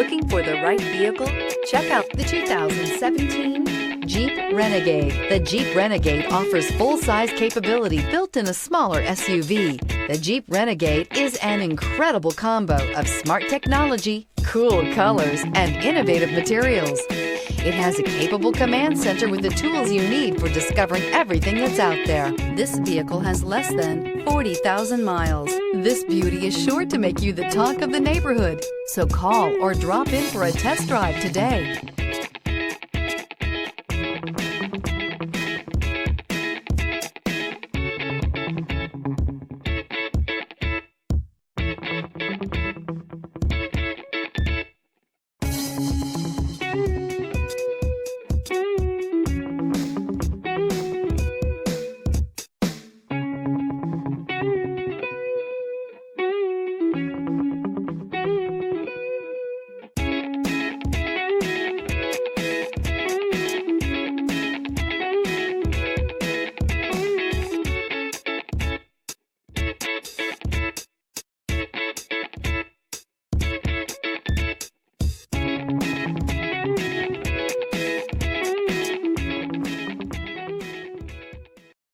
Looking for the right vehicle? Check out the 2017 Jeep Renegade. The Jeep Renegade offers full-size capability built in a smaller SUV. The Jeep Renegade is an incredible combo of smart technology, cool colors, and innovative materials. It has a capable command center with the tools you need for discovering everything that's out there. This vehicle has less than 40,000 miles. This beauty is sure to make you the talk of the neighborhood. So call or drop in for a test drive today.